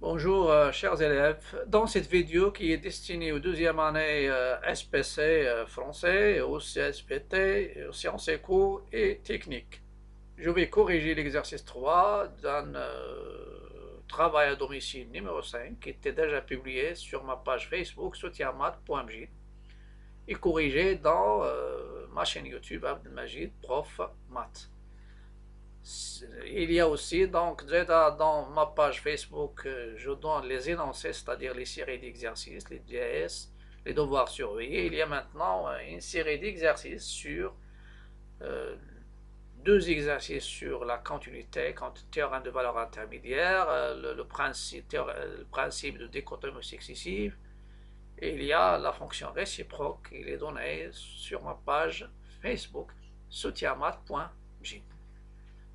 Bonjour chers élèves, dans cette vidéo qui est destinée aux deuxième année SPC français, au CSPT, aux sciences éco et techniques, je vais corriger l'exercice 3 d'un travail à domicile numéro 5 qui était déjà publié sur ma page Facebook soutienmath.mj et corrigé dans ma chaîne YouTube Abdelmajid Prof Math. Il y a aussi, donc, dans ma page Facebook, je donne les énoncés, c'est-à-dire les séries d'exercices, les DS, les devoirs surveillés. Il y a maintenant une série d'exercices sur euh, deux exercices sur la continuité, théorème de valeur intermédiaire, le principe de dichotomie successive, et il y a la fonction réciproque. Il est donné sur ma page Facebook soutienmath.j.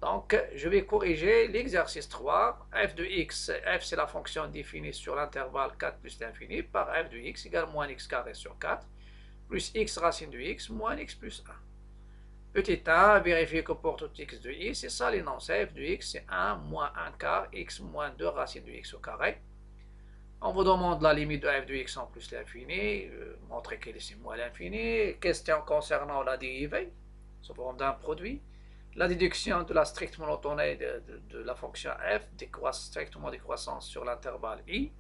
Donc, je vais corriger l'exercice 3. F de x, f c'est la fonction définie sur l'intervalle 4 plus l'infini, par f de x égale moins x carré sur 4, plus x racine de x, moins x plus 1. Petit 1, vérifier que pour tout x de i, c'est ça l'énoncé. F de x, c'est 1 moins 1 quart, x moins 2 racine de x au carré. On vous demande la limite de f de x en plus l'infini, montrer qu'elle est moins l'infini. Question concernant la dérivée, sous forme d'un produit. La déduction de la stricte monotonie de la fonction f, strictement décroissance sur l'intervalle i.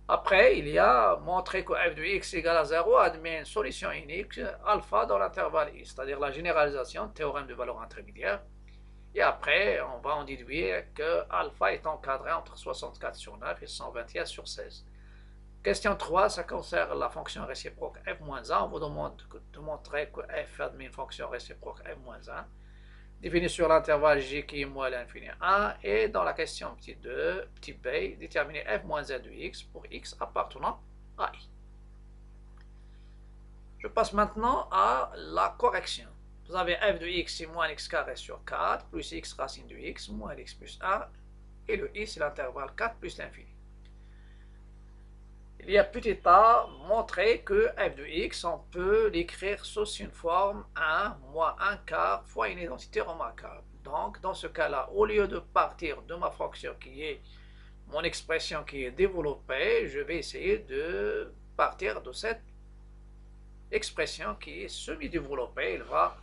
Après, il y a montrer que f de x égale à 0 admet une solution unique alpha dans l'intervalle i, c'est-à-dire la généralisation, théorème de valeur intermédiaire. Et après, on va en déduire que alpha est encadré entre 64 sur 9 et 121 sur 16. Question 3, ça concerne la fonction réciproque f-1. On vous demande de montrer que f admet une fonction réciproque f-1, définie sur l'intervalle j qui est moins l'infini 1. Et dans la question petit 2, petit b, déterminer f-1 de x pour x appartenant à i. Je passe maintenant à la correction. Vous avez f de x c'est moins x carré sur 4, plus x racine de x, moins x plus 1, et le i c'est l'intervalle 4 plus l'infini. Il y a petit a, montrer que f de x, on peut l'écrire sous une forme 1 moins 1 quart fois une identité remarquable. Donc, dans ce cas-là, au lieu de partir de ma fonction qui est mon expression qui est développée, je vais essayer de partir de cette expression qui est semi-développée. Elle va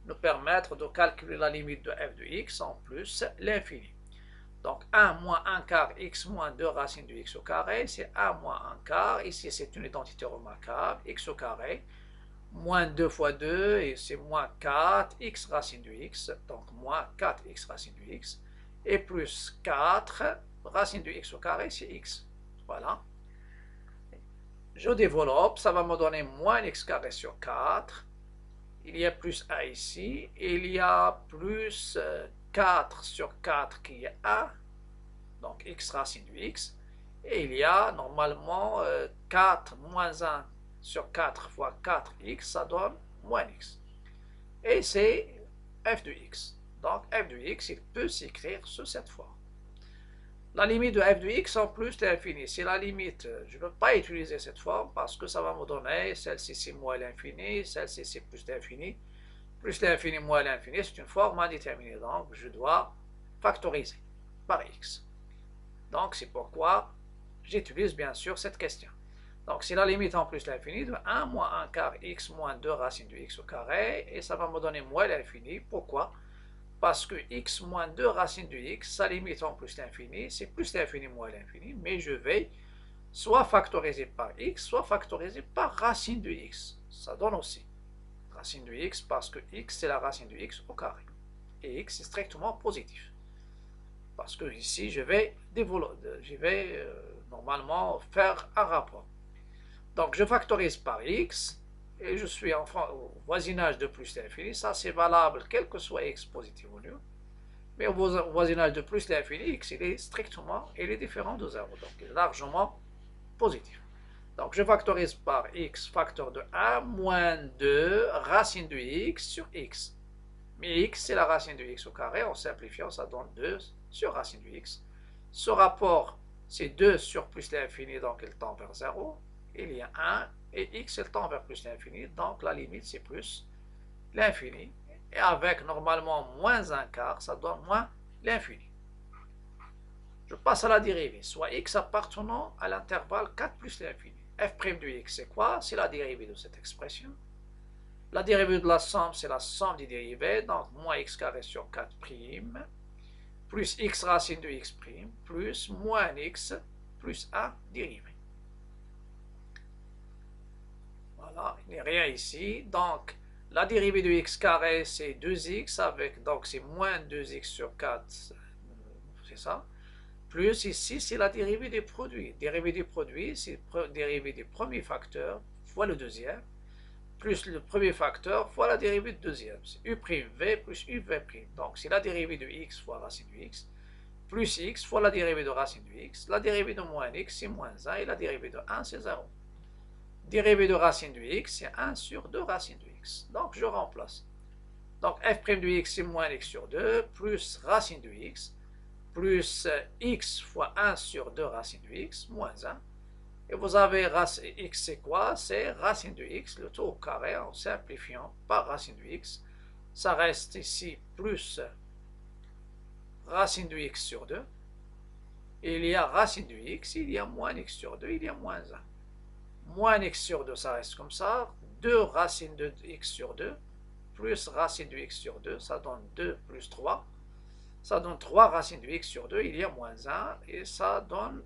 nous permettre de calculer la limite de f de x en plus l'infini. Donc 1 moins 1 quart x moins 2 racine de x au carré, c'est 1 moins 1 quart. Ici, c'est une identité remarquable, x au carré, moins 2 fois 2, et c'est moins 4, x racine de x, donc moins 4x racine de x, et plus 4, racine de x au carré, c'est x. Voilà. Je développe, ça va me donner moins x carré sur 4. Il y a plus 1 ici. Il y a plus 4 sur 4 qui est 1. Donc x racine de x. Et il y a normalement 4 moins 1 sur 4 fois 4x, ça donne moins x. Et c'est f de x. Donc f de x, il peut s'écrire sous cette forme. La limite de f de x en plus l'infini, c'est la limite. Je ne peux pas utiliser cette forme parce que ça va me donner celle-ci c'est moins l'infini, celle-ci c'est plus l'infini. Plus l'infini moins l'infini, c'est une forme indéterminée. Donc je dois factoriser par x. Donc c'est pourquoi j'utilise bien sûr cette question. Donc c'est la limite en plus l'infini de 1 moins 1 quart x moins 2 racine de x au carré. Et ça va me donner moins l'infini. Pourquoi? Parce que x moins 2 racine de x, sa limite en plus l'infini, c'est plus l'infini moins l'infini, mais je vais soit factoriser par x, soit factoriser par racine de x. Ça donne aussi racine de x parce que x c'est la racine de x au carré. Et x est strictement positif. Parce que ici, je vais normalement faire un rapport. Donc je factorise par x, et je suis au voisinage de plus l'infini. Ça, c'est valable quel que soit x positif ou nul. Mais au voisinage de plus l'infini, x, il est différent de 0. Donc, il est largement positif. Donc, je factorise par x, facteur de 1, moins 2, racine de x sur x. Mais x, c'est la racine de x au carré. En simplifiant, ça donne 2 sur racine de x. Ce rapport, c'est 2 sur plus l'infini, donc il tend vers 0. Il y a 1. Et x, elle tend vers plus l'infini, donc la limite, c'est plus l'infini. Et avec, normalement, moins 1 quart, ça donne moins l'infini. Je passe à la dérivée, soit x appartenant à l'intervalle 4 plus l'infini. F' de x, c'est quoi? C'est la dérivée de cette expression. La dérivée de la somme, c'est la somme des dérivés, donc moins x carré sur 4 prime, plus x racine de x prime, plus moins x, plus 1 dérivé. Voilà, il n'y a rien ici, donc la dérivée de x carré, c'est 2x, avec, donc c'est moins 2x sur 4, c'est ça. Plus ici, c'est la dérivée des produits. Dérivée des produits, c'est dérivée des premiers facteurs fois le deuxième, plus le premier facteur fois la dérivée du deuxième. C'est u'v plus uv'. Donc, c'est la dérivée de x fois racine de x, plus x fois la dérivée de racine de x. La dérivée de moins x, c'est moins 1, et la dérivée de 1, c'est 0. Dérivée de racine de x, c'est 1 sur 2 racine de x. Donc, je remplace. Donc, f' de x, c'est moins x sur 2, plus racine de x, plus x fois 1 sur 2 racine de x, moins 1. Et vous avez x, c'est quoi? C'est racine de x, le tout au carré, en simplifiant par racine de x. Ça reste ici plus racine de x sur 2. Il y a racine de x, il y a moins x sur 2, il y a moins 1. Moins x sur 2, ça reste comme ça. 2 racine de x sur 2, plus racine de x sur 2, ça donne 2 plus 3. Ça donne 3 racines de x sur 2, il y a moins 1, et ça donne,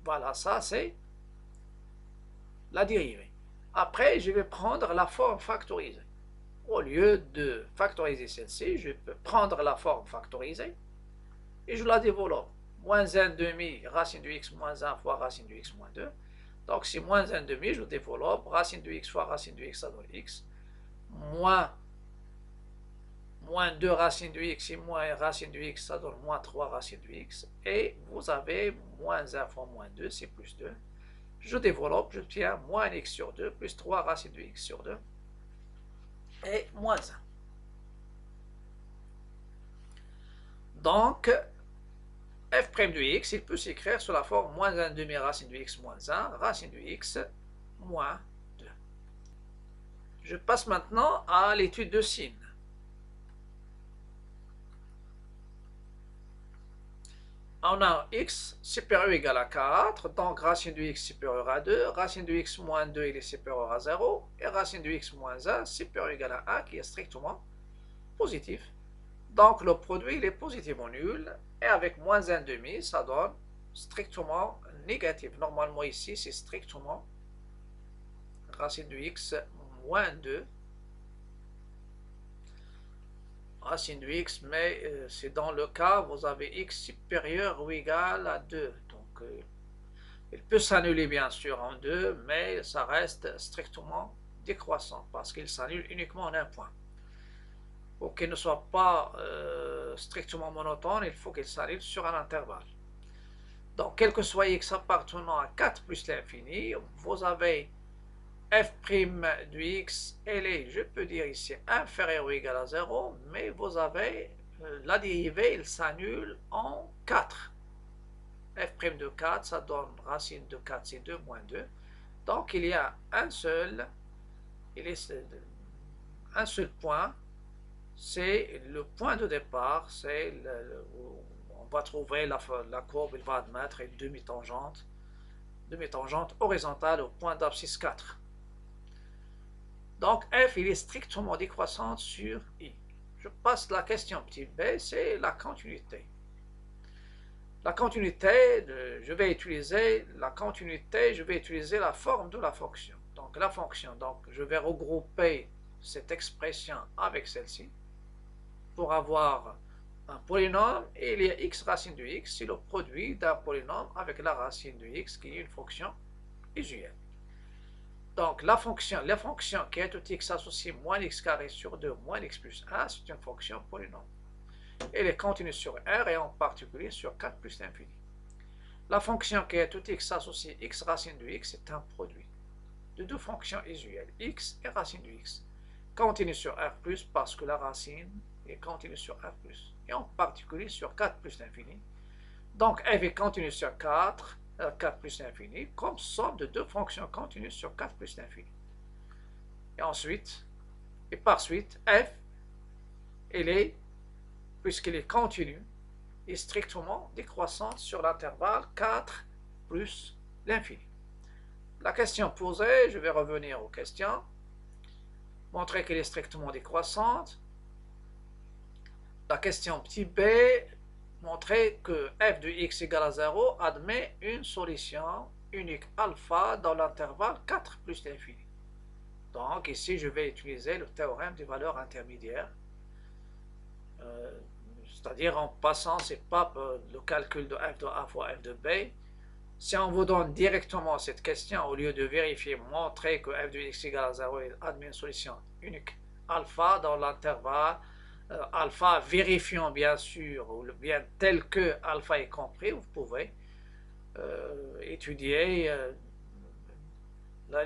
voilà, ça c'est la dérivée. Après, je vais prendre la forme factorisée. Au lieu de factoriser celle-ci, je peux prendre la forme factorisée, et je la développe. Moins 1 demi, racine de x moins 1 fois racine de x moins 2. Donc, si moins 1 demi, je développe, racine de x fois racine de x, ça donne x. Moins 2 racine de x et moins racine de x, ça donne moins 3 racine de x. Et vous avez moins 1 fois moins 2, c'est plus 2. Je développe, je tiens moins x sur 2, plus 3 racine de x sur 2. Et moins 1. Donc, f' de x, il peut s'écrire sous la forme moins 1 demi racine de x moins 1, racine de x moins 2. Je passe maintenant à l'étude de sin. On a x supérieur ou égal à 4, donc racine de x supérieur à 2, racine de x moins 2 il est supérieur à 0, et racine de x moins 1 supérieur ou égal à 1 qui est strictement positif. Donc le produit il est positivement nul, et avec moins 1 demi ça donne strictement négatif. Normalement ici c'est strictement racine de x moins 2, racine de x, mais c'est dans le cas où vous avez x supérieur ou égal à 2. Donc, il peut s'annuler bien sûr en 2, mais ça reste strictement décroissant parce qu'il s'annule uniquement en un point. Pour qu'il ne soit pas strictement monotone, il faut qu'il s'annule sur un intervalle. Donc, quel que soit x appartenant à 4 plus l'infini, vous avez f' de x, elle est, je peux dire ici, inférieure ou égale à 0, mais vous avez la dérivée, elle s'annule en 4. f' de 4, ça donne racine de 4, c'est 2 moins 2. Donc il y a un seul point, c'est le point de départ, c'est on va trouver la courbe, il va admettre une demi-tangente horizontale au point d'abscisse 4. Donc f, il est strictement décroissant sur i. Je passe la question petit b, c'est la continuité. La continuité, je vais utiliser la forme de la fonction. Donc la fonction, je vais regrouper cette expression avec celle-ci pour avoir un polynôme, et il y a x racine de x, c'est le produit d'un polynôme avec la racine de x qui est une fonction usuelle. Donc la fonction qui est tout x associée moins x carré sur 2 moins x plus 1, c'est une fonction polynôme. Elle est continue sur R et en particulier sur 4 plus l'infini. La fonction qui est tout x associée x racine de x est un produit de deux fonctions usuelles, x et racine de x. Continue sur R plus parce que la racine est continue sur R plus, et en particulier sur 4 plus l'infini. Donc f est continue sur 4 plus l'infini, comme somme de deux fonctions continues sur 4 plus l'infini. Et ensuite, par suite, f, puisqu'il est continu, est strictement décroissante sur l'intervalle 4 plus l'infini. La question posée, je vais revenir aux questions. Montrer qu'elle est strictement décroissante. La question petit b, montrer que f de x égale à 0 admet une solution unique alpha dans l'intervalle 4 plus l'infini. Donc ici, je vais utiliser le théorème des valeurs intermédiaires. C'est-à-dire en passant, c'est pas le calcul de f de a fois f de b. Si on vous donne directement cette question, au lieu de vérifier, montrer que f de x égale à 0 admet une solution unique alpha dans l'intervalle, alpha vérifiant bien sûr, ou bien tel que alpha est compris, vous pouvez étudier, il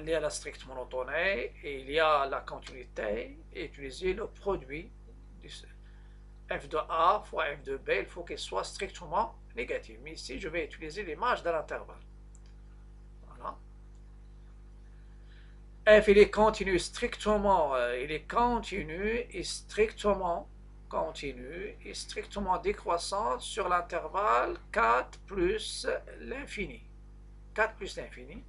y a la stricte monotonie, et il y a la continuité, et utiliser le produit du f de a fois f de b, il faut qu'il soit strictement négatif. Mais ici, je vais utiliser l'image de l'intervalle. Voilà. F, il est continu strictement, il est continu et strictement décroissant sur l'intervalle 4 plus l'infini. 4 plus l'infini.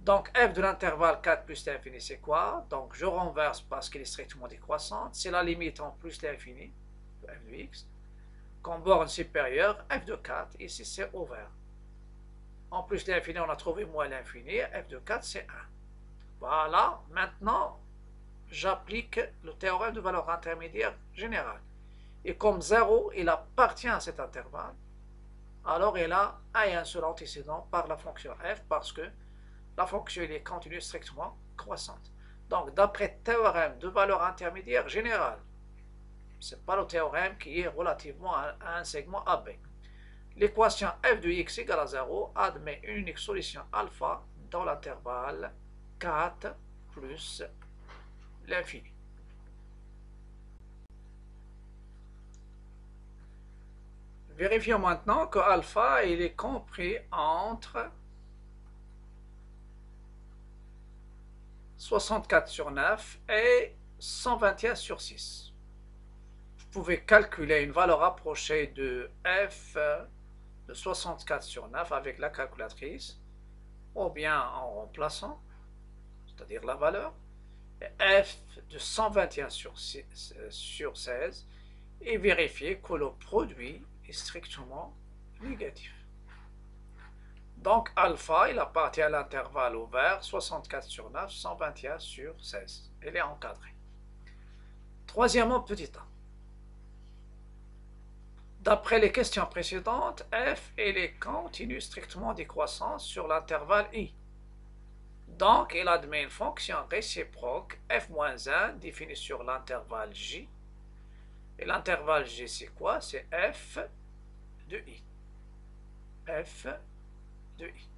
Donc f de l'intervalle 4 plus l'infini, c'est quoi? Donc je renverse parce qu'il est strictement décroissant. C'est la limite en plus l'infini, f de x. Qu'en borne supérieure, f de 4, ici c'est ouvert. En plus l'infini, on a trouvé moins l'infini, f de 4 c'est 1. Voilà, maintenant j'applique le théorème de valeur intermédiaire générale. Et comme 0, il appartient à cet intervalle, alors il a un seul antécédent par la fonction f, parce que la fonction est continue strictement croissante. Donc d'après théorème de valeur intermédiaire générale, ce n'est pas le théorème qui est relativement à un segment AB. L'équation f de x égale à 0 admet une unique solution alpha dans l'intervalle 4 plus l'infini. Vérifions maintenant que alpha il est compris entre 64 sur 9 et 121 sur 6. Vous pouvez calculer une valeur approchée de f de 64 sur 9 avec la calculatrice, ou bien en remplaçant, c'est-à-dire la valeur, et f de 121 sur 16, et vérifier que le produit est strictement négatif. Donc alpha, il appartient à l'intervalle ouvert 64 sur 9, 121 sur 16. Il est encadré. Troisièmement, petit a. D'après les questions précédentes, f est continu strictement décroissant sur l'intervalle i. Donc, il admet une fonction réciproque f-1 définie sur l'intervalle j. Et l'intervalle j, c'est quoi? C'est f de i. F de i.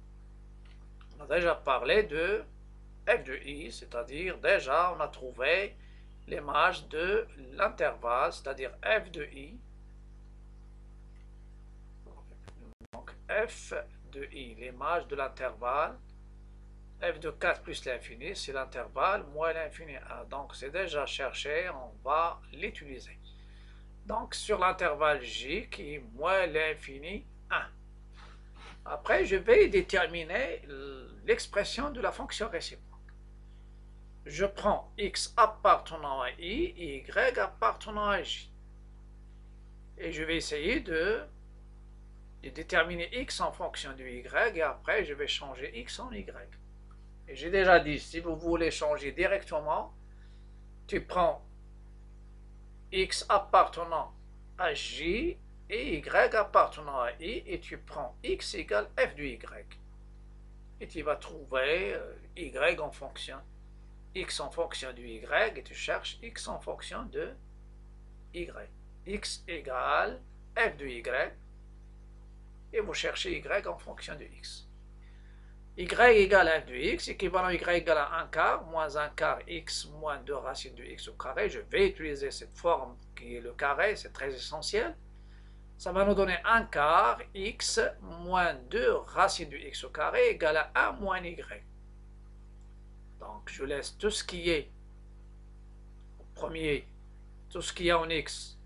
On a déjà parlé de f de i, c'est-à-dire déjà on a trouvé l'image de l'intervalle, c'est-à-dire f de i. Donc f de i, l'image de l'intervalle, f de 4 plus l'infini, c'est l'intervalle moins l'infini 1. Donc c'est déjà cherché, on va l'utiliser. Donc sur l'intervalle j qui est moins l'infini 1. Après, je vais déterminer l'expression de la fonction réciproque. Je prends x appartenant à i et y appartenant à j. Et je vais essayer de déterminer x en fonction du y et après je vais changer x en y. Et j'ai déjà dit, si vous voulez changer directement, tu prends x appartenant à j et y appartenant à i, et tu prends x égale f du y. Et tu vas trouver y en fonction, x en fonction du y, et tu cherches x en fonction de y. X égale f de y, et vous cherchez y en fonction de x. Y égale f de x, équivalent y égale à 1 quart, moins 1 quart x moins 2 racines de x au carré. Je vais utiliser cette forme qui est le carré, c'est très essentiel. Ça va nous donner 1 quart x moins 2 racines de x au carré égale à 1 moins y. Donc je laisse tout ce qui est au premier, tout ce qui est en x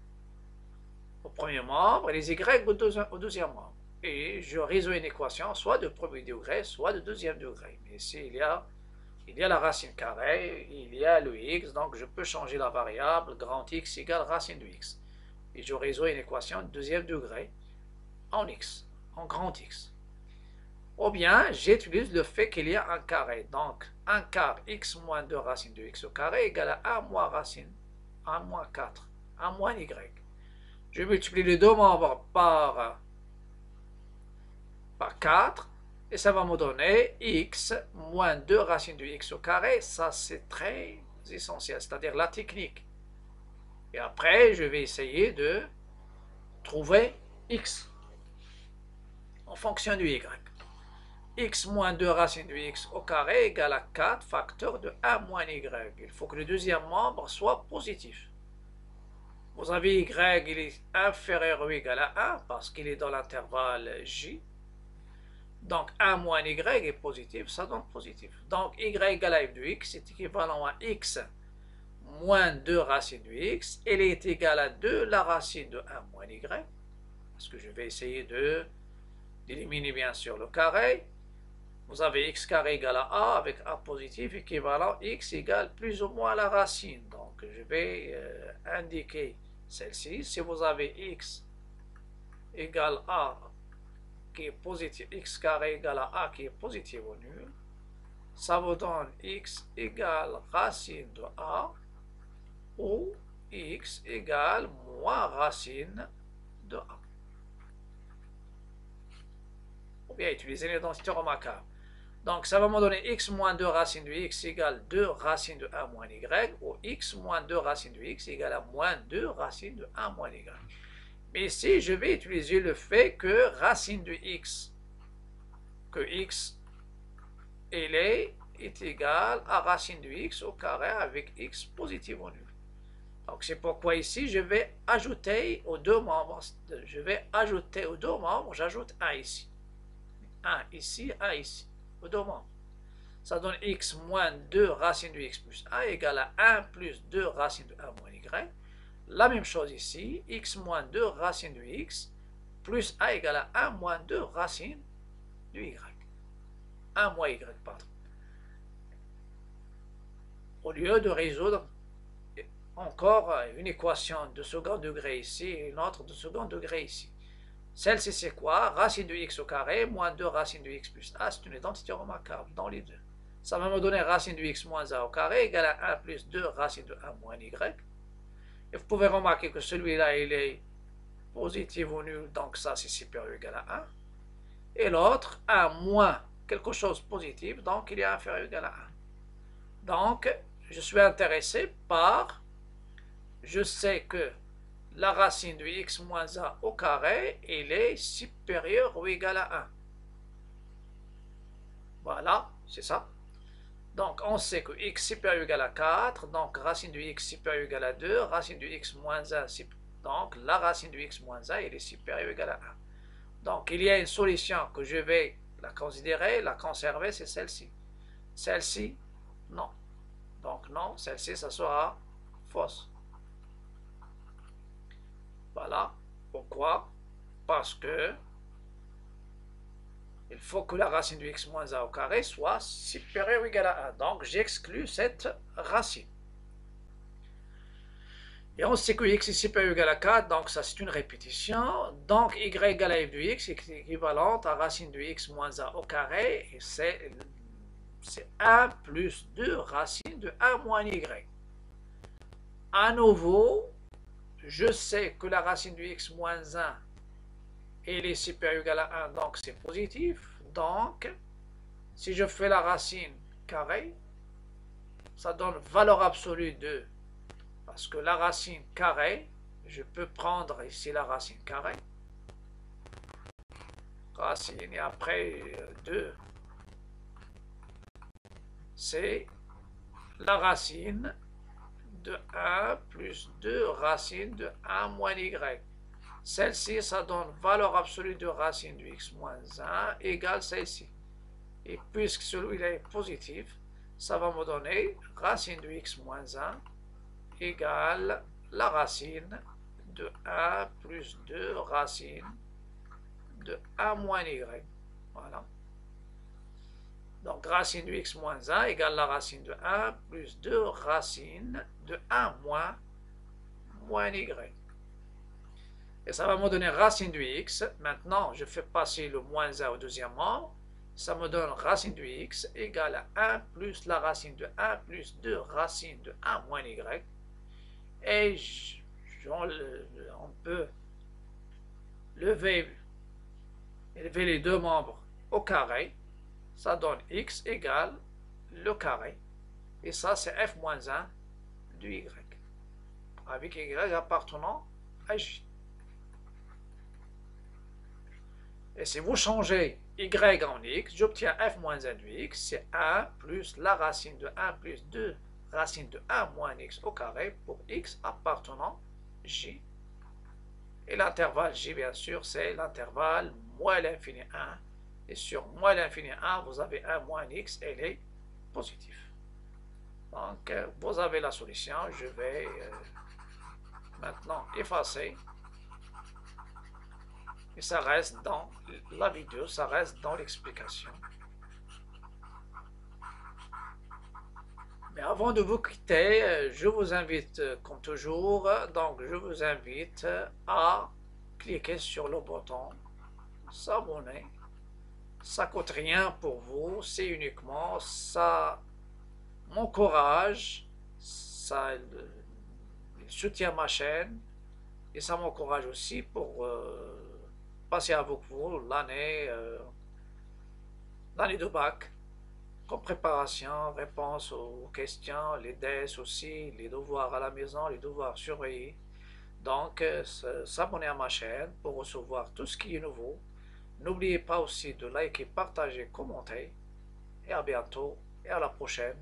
au premier membre et les y au deuxième membre. Et je résous une équation soit de premier degré, soit de deuxième degré. Mais ici, il y a la racine carrée, il y a le x, donc je peux changer la variable grand X égale racine de x. Et je résous une équation de deuxième degré en x, en grand X. Ou bien, j'utilise le fait qu'il y a un carré. Donc, 1 quart x moins 2 racine de x au carré égale à 1 moins racine, 1 moins 4, 1 moins y. Je multiplie les deux membres par 4 et ça va me donner x moins 2 racine de x au carré. Ça, c'est très essentiel, c'est-à-dire la technique. Et après, je vais essayer de trouver x en fonction du y. X moins 2 racine de x au carré égale à 4 facteur de 1 moins y. Il faut que le deuxième membre soit positif. Vous avez y, il est inférieur ou égal à 1 parce qu'il est dans l'intervalle j. Donc 1 moins y est positif, ça donne positif. Donc y égale à f de x est équivalent à x moins 2 racine de x. Elle est égale à 2 la racine de 1 moins y. Parce que je vais essayer d'éliminer bien sûr le carré. Vous avez x carré égale à a avec a positif équivalent x égale plus ou moins la racine. Donc je vais indiquer celle-ci. Si vous avez x égale a qui est positif, x carré égale à a qui est positif ou nul, ça vous donne x égale racine de a ou x égale moins racine de a. Ou bien utiliser l'identité remarquable. Donc ça va me donner x moins 2 racine de x égale 2 racine de 1 moins y, ou x moins 2 racine de x égale à moins 2 racine de 1 moins y. Mais ici, je vais utiliser le fait que racine de x, que x est égal à racine de x au carré avec x positif ou nul. Donc c'est pourquoi ici, je vais ajouter aux deux membres, j'ajoute 1 ici. 1 ici, 1 ici. Aux deux membres. Ça donne x moins 2 racine de x plus 1 égale à 1 plus 2 racine de 1 moins y. La même chose ici, x moins 2 racine de x plus 1 égale à 1 moins 2 racine de y. 1 moins y, pardon. Au lieu de résoudre encore une équation de second degré ici et une autre de second degré ici. Celle-ci, c'est quoi? Racine de x au carré moins 2 racine de x plus a, c'est une identité remarquable dans les deux. Ça va me donner racine de x moins a au carré égale à 1 plus 2 racine de 1 moins y. Et vous pouvez remarquer que celui-là, il est positif ou nul, donc ça, c'est supérieur ou égal à 1. Et l'autre, 1 moins quelque chose de positif, donc il est inférieur ou égal à 1. Donc, je suis intéressé par, je sais que la racine de x moins a au carré, elle est supérieure ou égale à 1. Voilà, c'est ça. Donc, on sait que x supérieur ou égal à 4, donc racine de x supérieur ou égal à 2, racine de x moins 1, donc la racine de x moins 1, elle est supérieure ou égale à 1. Donc, il y a une solution que je vais la considérer, la conserver, c'est celle-ci. Celle-ci, non. Donc, non, celle-ci, ça sera fausse. Voilà. Pourquoi? Parce que il faut que la racine de x moins a au carré soit supérieure ou égale à 1. Donc, j'exclus cette racine. Et on sait que x est supérieur ou égal à 4, donc ça c'est une répétition. Donc, y égale à f de x est équivalente à racine de x moins a au carré. Et c'est 1 plus 2 racine de 1 moins y. À nouveau, je sais que la racine de x moins 1, elle est supérieure ou égale à 1, donc c'est positif. Donc, si je fais la racine carrée, ça donne valeur absolue de, parce que la racine carrée, je peux prendre ici la racine carrée, racine, et après 2, c'est la racine de 1 plus 2 racine de 1 moins y. Celle-ci, ça donne valeur absolue de racine de x moins 1 égale celle-ci. Et puisque celui-là est positif, ça va me donner racine de x moins 1 égale la racine de 1 plus 2 racine de 1 moins y. Voilà. Donc racine de x moins 1 égale la racine de 1 plus 2 racine de 1 moins y. Et ça va me donner racine de x. Maintenant, je fais passer le moins 1 au deuxième membre. Ça me donne racine de x égale à 1 plus la racine de 1 plus 2 racine de 1 moins y. Et on peut élever les deux membres au carré. Ça donne x égale le carré. Et ça, c'est f moins 1 du y. Avec y appartenant à j. Et si vous changez y en x, j'obtiens f moins 1 du x, c'est 1 plus la racine de 1 plus 2 racine de 1 moins x au carré pour x appartenant j. Et l'intervalle j, bien sûr, c'est l'intervalle moins l'infini 1. Et sur moins l'infini 1, vous avez 1 moins x, elle est positive. Donc, vous avez la solution. Je vais maintenant effacer. Et ça reste dans la vidéo, ça reste dans l'explication. Mais avant de vous quitter, je vous invite, comme toujours, donc je vous invite à cliquer sur le bouton s'abonner. Ça coûte rien pour vous, c'est uniquement ça m'encourage, ça soutient ma chaîne et ça m'encourage aussi pour passer avec vous l'année de bac, comme préparation, réponse aux questions, les DES aussi, les devoirs à la maison, les devoirs surveillés. Donc, s'abonner à ma chaîne pour recevoir tout ce qui est nouveau. N'oubliez pas aussi de liker, partager, commenter. Et à bientôt et à la prochaine.